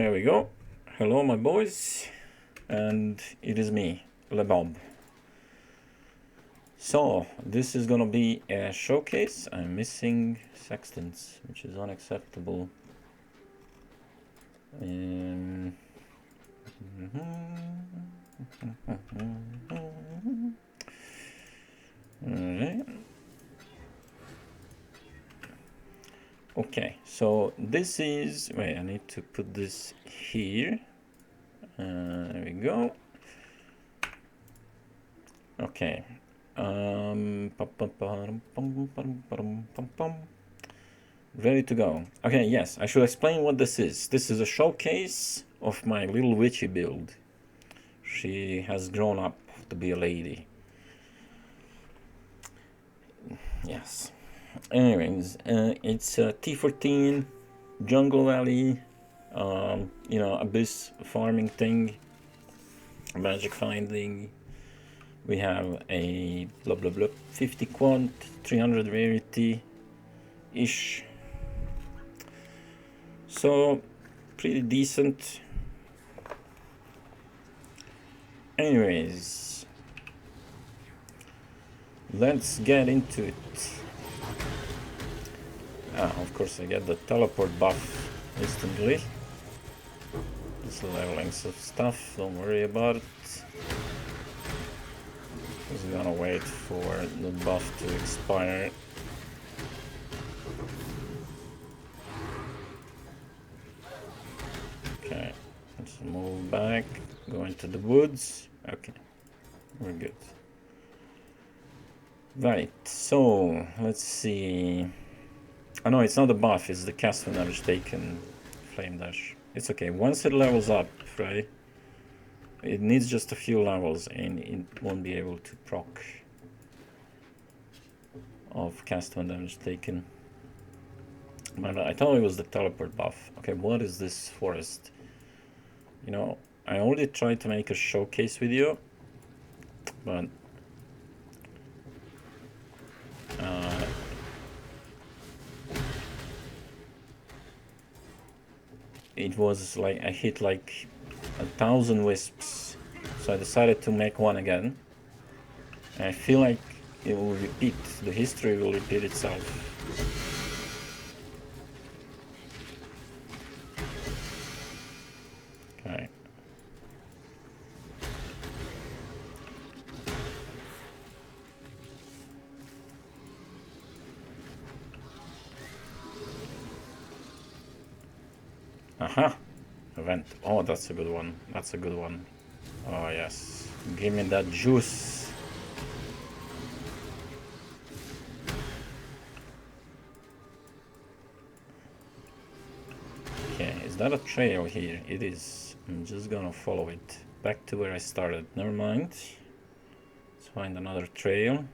There we go. Hello, my boys, and it is me, Bob. So, this is gonna be a showcase. I'm missing sextants, which is unacceptable. Alright. Okay, so this is, wait, I need to put this here. There we go. Okay. Ready to go. Okay, yes, I should explain what this is. This is a showcase of my little witchy build. She has grown up to be a lady. Yes. Anyways, it's a T14 Jungle Valley, abyss farming thing, magic finding. We have a blah blah blah 50 quant, 300 rarity ish. So pretty decent. Anyways, let's get into it. Of course I get the teleport buff instantly. Just leveling some stuff, don't worry about it. Just gonna wait for the buff to expire. Okay, let's move back, go into the woods. Okay, we're good. Right, so let's see. Oh no, it's not the buff, it's the cast when damage taken flame dash. It's okay, once it levels up, right? It needs just a few levels and it won't be able to proc of cast when damage taken. But I thought it was the teleport buff. Okay, what is this forest? You know, I already tried to make a showcase video, but it was like I hit like 1,000 wisps, so I decided to make one again. And I feel like it will repeat, the history will repeat itself. Okay. Aha! Event. Oh, that's a good one. That's a good one. Oh, yes. Give me that juice. Okay, is that a trail here? It is. I'm just gonna follow it back to where I started. Never mind. Let's find another trail.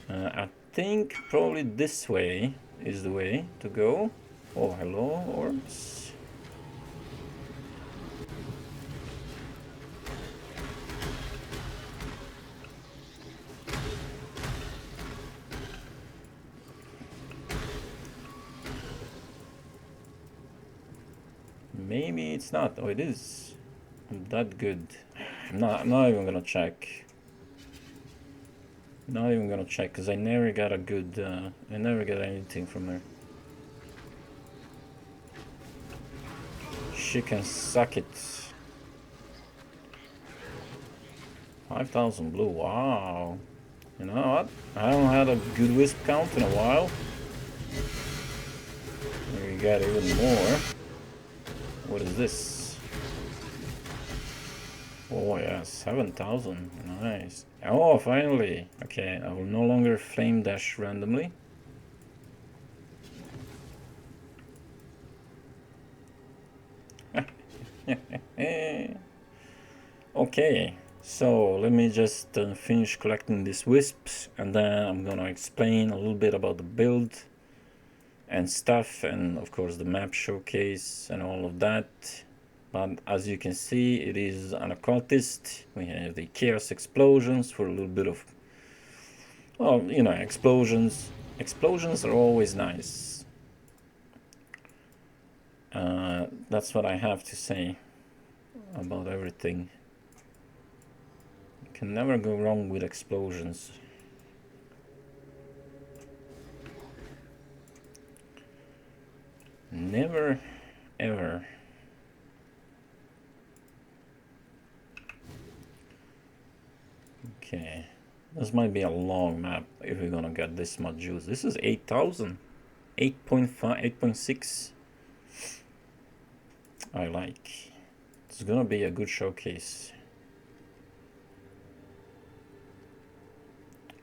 I think probably this way is the way to go. Oh, hello, orbs. Maybe it's not. Oh, it is. I'm that good. I'm not even gonna check. Not even gonna check because I never got a good. I never get anything from her. She can suck it. 5,000 blue. Wow. You know what? I haven't had a good wisp count in a while. We got even more. What is this? Oh yeah, 7,000. Nice. Oh, finally. Okay, I will no longer flame dash randomly. Okay, so let me just finish collecting these wisps and then I'm gonna explain a little bit about the build and stuff, and of course the map showcase and all of that. But as you can see, it is an occultist. We have the chaos explosions for a little bit of, well, you know, explosions. Explosions are always nice. that's what I have to say about everything. You can never go wrong with explosions. Never, ever. Okay, this might be a long map if we're gonna get this much juice. This is 8,000, 8.5, 8.6. I like. It's gonna be a good showcase.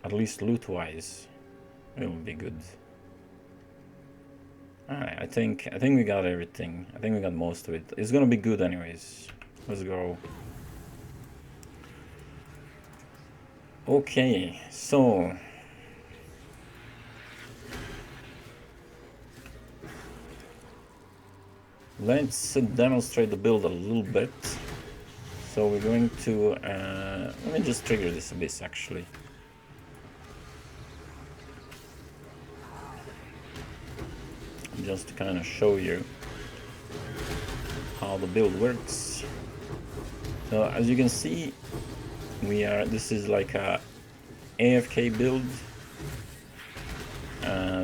At least loot-wise, it will be good. Alright, I think we got everything. I think we got most of it. It's gonna be good anyways. Let's go. Okay, so let's demonstrate the build a little bit. So we're going to let me just trigger this abyss actually. Just to kind of show you how the build works. So as you can see, this is like a AFK build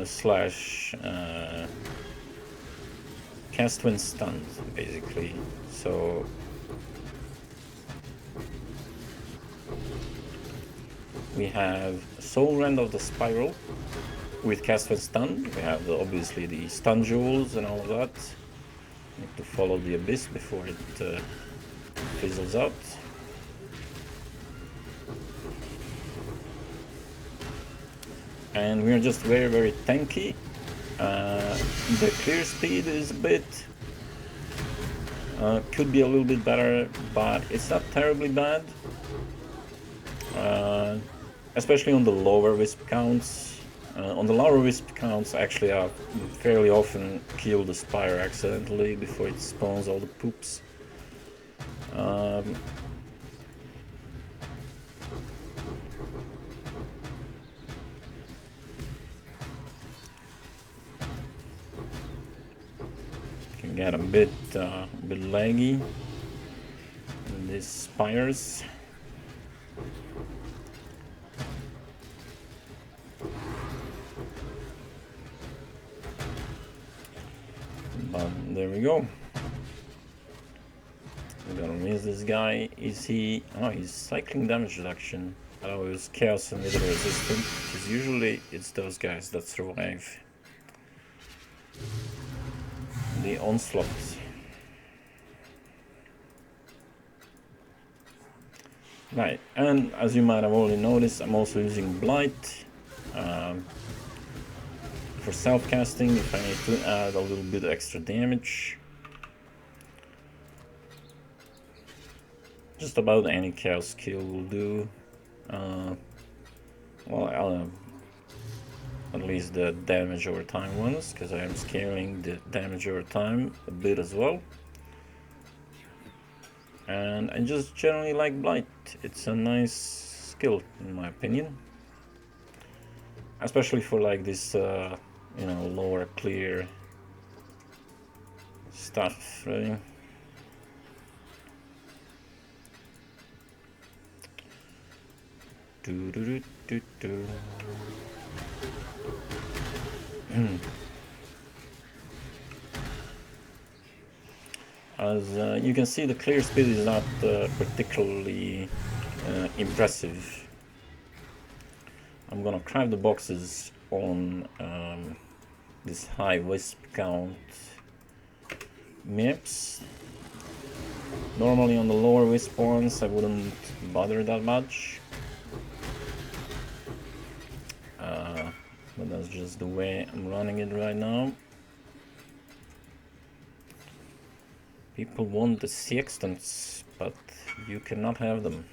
slash cast when stunned basically. So we have Soul Rend of the Spiral with cast when stunned. We have obviously the stun jewels and all of that. Need to follow the abyss before it fizzles out. And we are just very, very tanky. The clear speed is a bit could be a little bit better, but it's not terribly bad. Especially on the lower wisp counts. On the lower wisp counts, actually, I fairly often kill the Spire accidentally before it spawns all the poops. Can get a bit laggy in these spires. But there we go. We gotta miss this guy. Is he? Oh, he's cycling damage reduction. I know it was chaos and meter resistant, because usually it's those guys that survive the onslaught. Right, and as you might have already noticed, I'm also using Blight for self-casting if I need to add a little bit extra damage. Just about any chaos skill will do. Well, at least the damage over time ones, because I am scaling the damage over time a bit as well. And I just generally like Blight. It's a nice skill in my opinion, especially for like this you know, lower clear stuff, right? As you can see, the clear speed is not particularly impressive. I'm gonna craft the boxes on this high wisp count maps. Normally on the lower wisp ones I wouldn't bother that much. But that's just the way I'm running it right now. People want the sextants, but you cannot have them.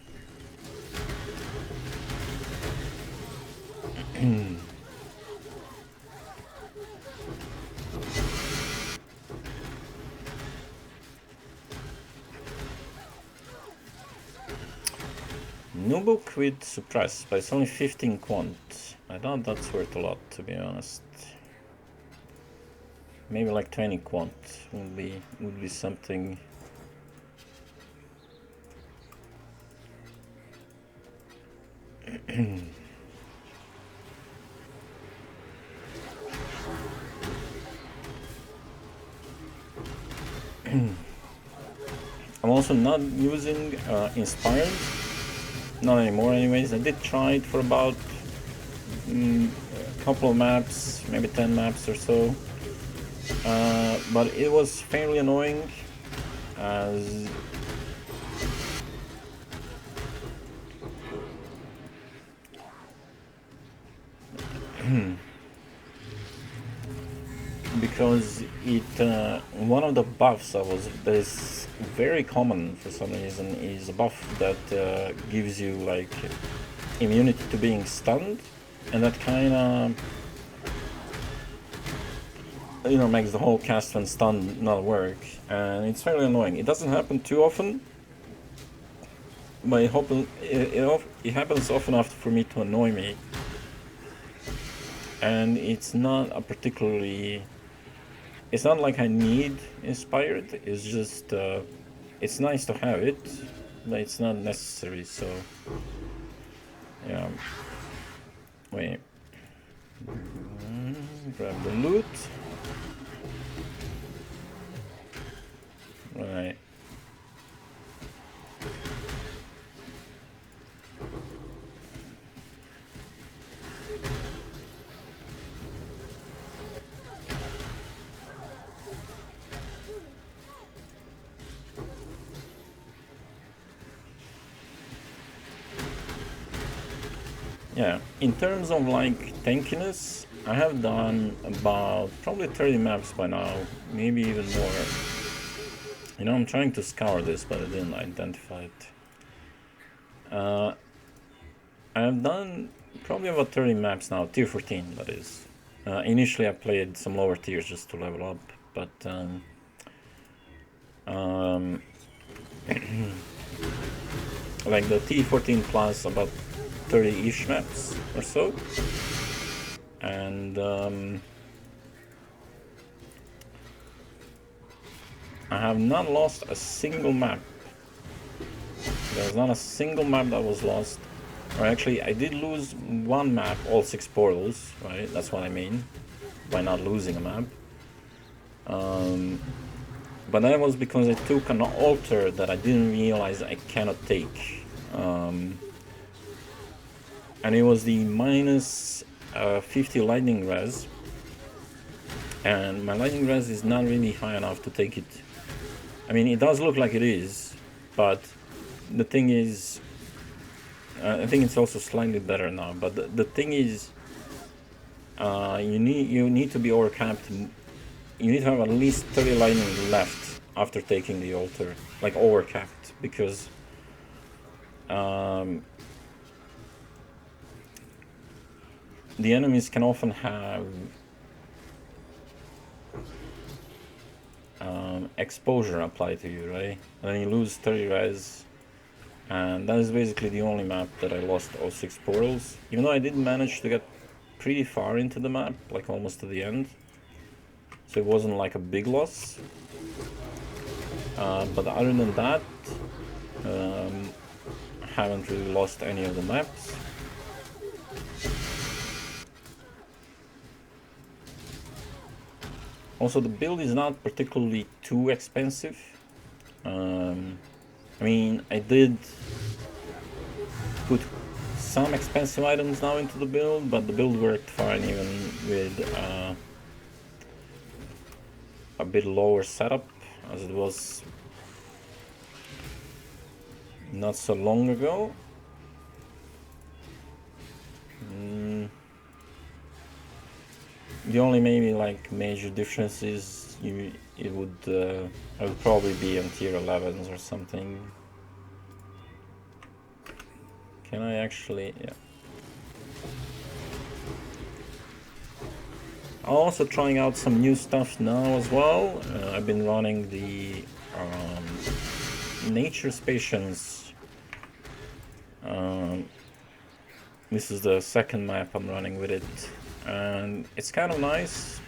New book with suppress, but it's only 15 quant. I doubt that's worth a lot, to be honest. Maybe like 20 quant would be something. I'm also not using Inspired, not anymore anyways. I did try it for about a couple of maps, maybe 10 maps or so, but it was fairly annoying as because it one of the buffs that is very common for some reason is a buff that gives you like immunity to being stunned, and that kind of makes the whole cast when stunned not work, and it's fairly annoying. It doesn't happen too often, but it happens often enough for me to annoy me, and it's not like I need Inspired. It's just it's nice to have it, but it's not necessary. So yeah, wait, grab the loot. Right. Yeah, in terms of like tankiness, I have done about probably 30 maps by now, maybe even more. I'm trying to scour this, but I didn't identify it. I've done probably about 30 maps now, tier 14 that is. Initially I played some lower tiers just to level up, but like the T14 plus about 30-ish maps or so, and I have not lost a single map. There's not a single map that was lost. Or actually, I did lose one map, all 6 portals, right? That's what I mean by not losing a map. But that was because I took an altar that I didn't realize I cannot take. And it was the minus 50 lightning res. And my lightning res is not really high enough to take it. I mean, it does look like it is, but the thing is, I think it's also slightly better now. But the thing is, you need to be overcapped. You need to have at least 30 lightning left after taking the altar, like overcapped, because the enemies can often have exposure applied to you, right? And then you lose 30 res, and that is basically the only map that I lost all 6 portals, even though I did manage to get pretty far into the map, like almost to the end, so it wasn't like a big loss. But other than that, I haven't really lost any of the maps. Also, the build is not particularly too expensive. I mean, I did put some expensive items now into the build, but the build worked fine even with a bit lower setup, as it was not so long ago. The only maybe like major difference is I would probably be on tier 11s or something. Can I actually? Yeah. I'm also trying out some new stuff now as well. I've been running the nature stations. This is the second map I'm running with it, and it's kind of nice.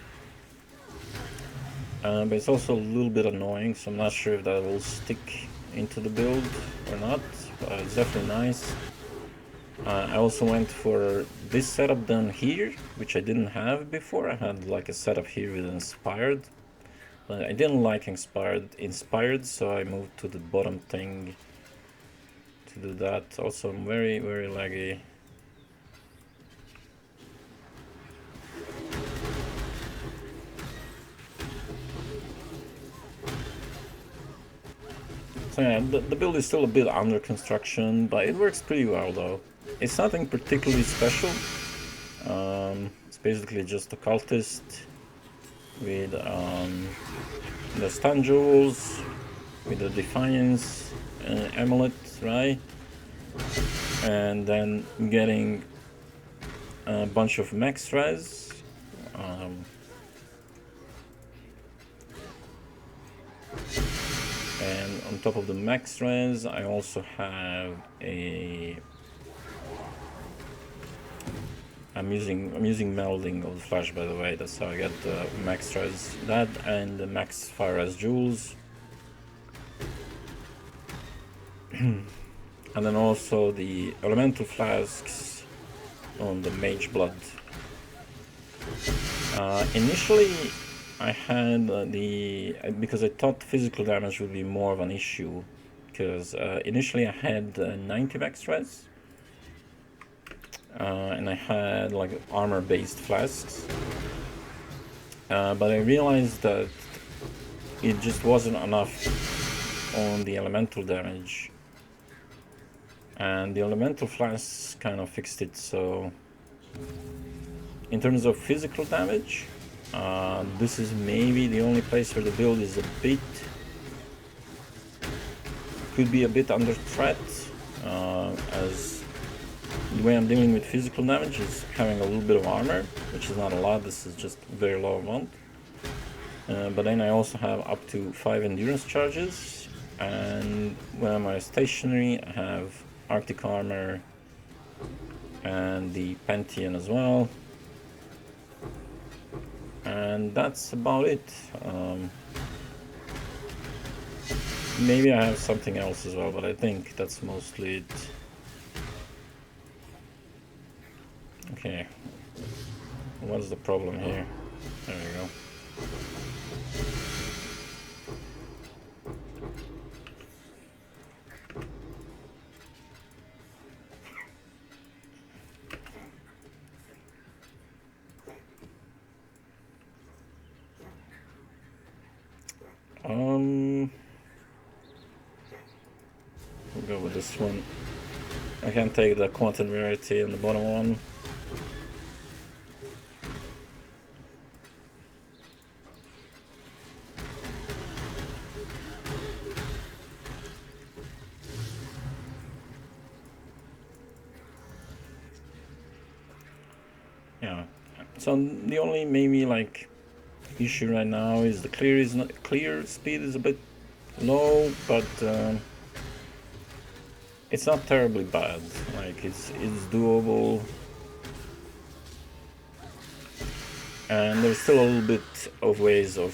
but it's also a little bit annoying, so I'm not sure if that will stick into the build or not, but it's definitely nice. I also went for this setup down here, which I didn't have before. I had like a setup here with inspired, but I didn't like inspired, so I moved to the bottom thing to do that. Also, I'm very, very laggy. So yeah, the build is still a bit under construction, but it works pretty well though. It's nothing particularly special. It's basically just a cultist with the stun jewels, with the defiance amulet, right? And then getting a bunch of max res. And on top of the max res, I also have a. I'm using melding of the flash, by the way. That's how I get the max res. That and the max fire res jewels. And then also the elemental flasks on the mage blood. Initially, I had because I thought physical damage would be more of an issue, because initially I had 90 max res, and I had like armor-based flasks, but I realized that it just wasn't enough on the elemental damage, and the elemental flasks kind of fixed it. So in terms of physical damage, this is maybe the only place where the build is could be a bit under threat, as the way I'm dealing with physical damage is having a little bit of armor, which is not a lot. This is just a very low amount. But then I also have up to 5 endurance charges, and when I'm stationary, I have Arctic armor and the Pantheon as well. And that's about it. Maybe I have something else as well, but I think that's mostly it. Okay, what's the problem here? There we go. We'll go with this one. I can take the quantum rarity in the bottom one. Yeah. So the only maybe like issue right now is the clear speed is a bit low, but it's not terribly bad. Like it's doable, and there's still a little bit of ways of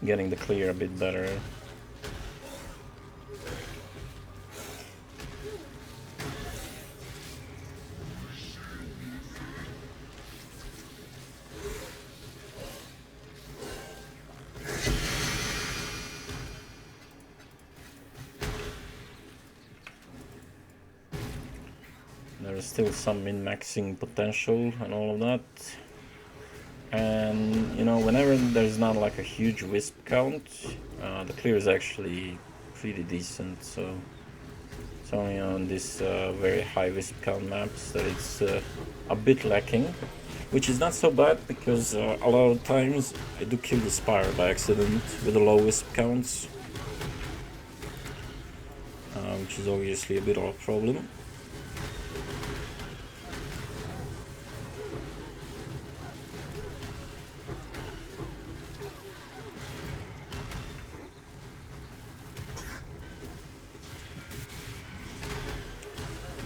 getting the clear a bit better. There's still some min-maxing potential and all of that. And you know, whenever there's not like a huge wisp count, the clear is actually pretty decent. So it's only on these very high wisp count maps that it's a bit lacking, which is not so bad, because a lot of times I do kill the Spire by accident with the low wisp counts, which is obviously a bit of a problem.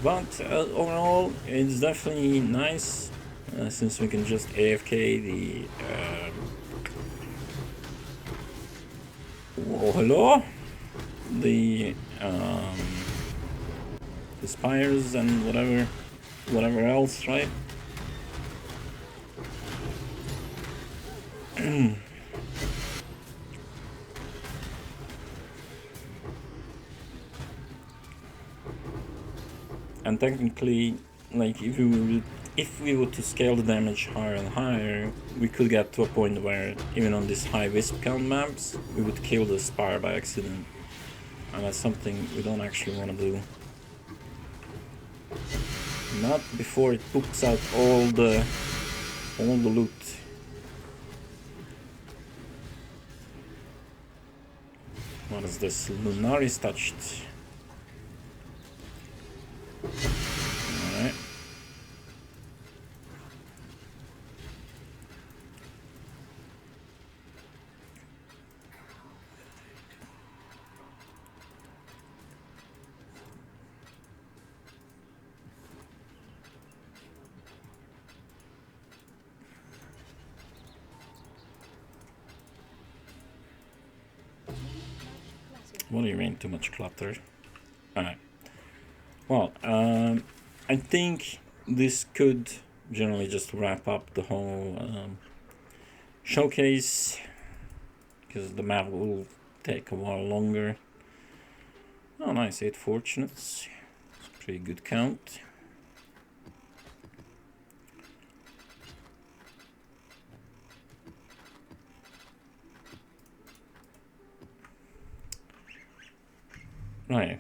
But overall, it's definitely nice. since we can just AFK the... oh, hello? The spires and whatever else, right? And technically, like if we were to scale the damage higher and higher, we could get to a point where even on these high wisp count maps, we would kill the spire by accident, and that's something we don't actually want to do. Not before it poops out all the loot. What is this? Lunaris touched. Alright. What do you mean too much clutter? Alright. Well, I think this could generally just wrap up the whole showcase, because the map will take a while longer. Oh nice, 8 fortunates. It's a pretty good count. Right.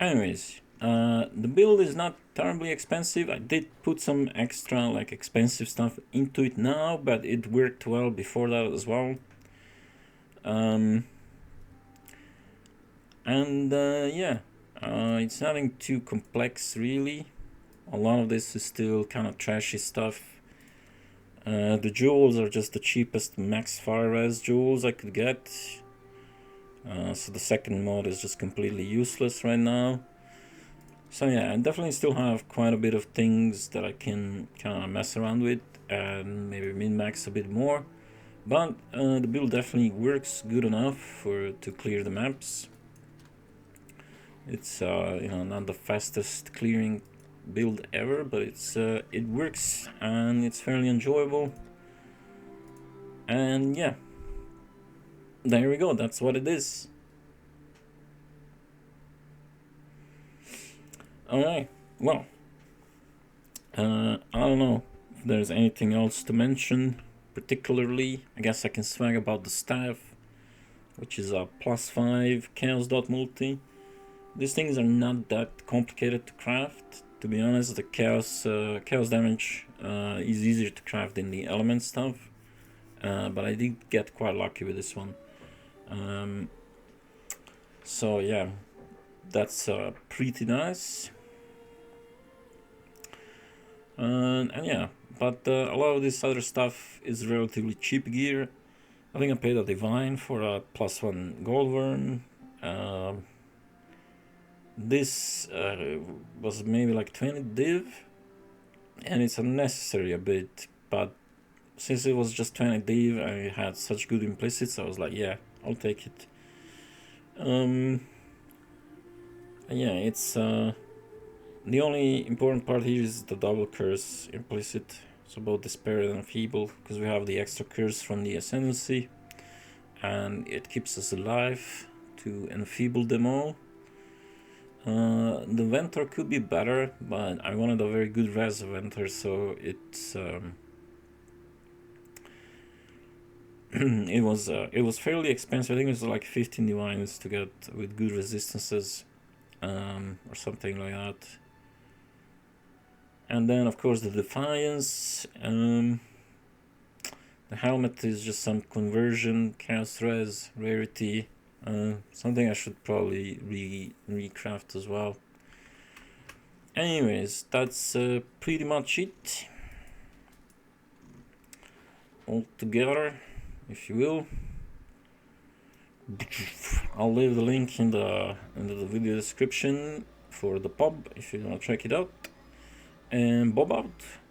Anyways, the build is not terribly expensive. I did put some extra like expensive stuff into it now, but it worked well before that as well. Yeah, it's nothing too complex really. A lot of this is still kind of trashy stuff. The jewels are just the cheapest max fire res jewels I could get. So the second mod is just completely useless right now. So yeah, I definitely still have quite a bit of things that I can kind of mess around with and maybe min-max a bit more. But the build definitely works good enough to clear the maps. It's you know, not the fastest clearing build ever, but it works and it's fairly enjoyable. And yeah, there we go, that's what it is. Alright, well, I don't know if there's anything else to mention particularly. I guess I can swag about the staff, which is a +5 chaos dot multi. These things are not that complicated to craft, to be honest. The chaos damage is easier to craft than the element stuff, but I did get quite lucky with this one. So yeah, that's pretty nice. And yeah, but a lot of this other stuff is relatively cheap gear. I think I paid a divine for a +1 gold worm. This was maybe like 20 div, and it's unnecessary a bit, but since it was just 20 div, I had such good implicits, I was like, yeah, I'll take it. Yeah, it's the only important part here is the double curse implicit. So both despair and feeble, because we have the extra curse from the ascendancy, and it keeps us alive to enfeeble them all. The Ventor could be better, but I wanted a very good res Ventor, so it's it was fairly expensive. I think it was like 15 divines to get with good resistances, or something like that. And then of course the Defiance. The helmet is just some conversion, chaos res, rarity. Something I should probably recraft as well. Anyways, that's pretty much it. All together, if you will. I'll leave the link in the video description for the pub if you want to check it out. And Bob out.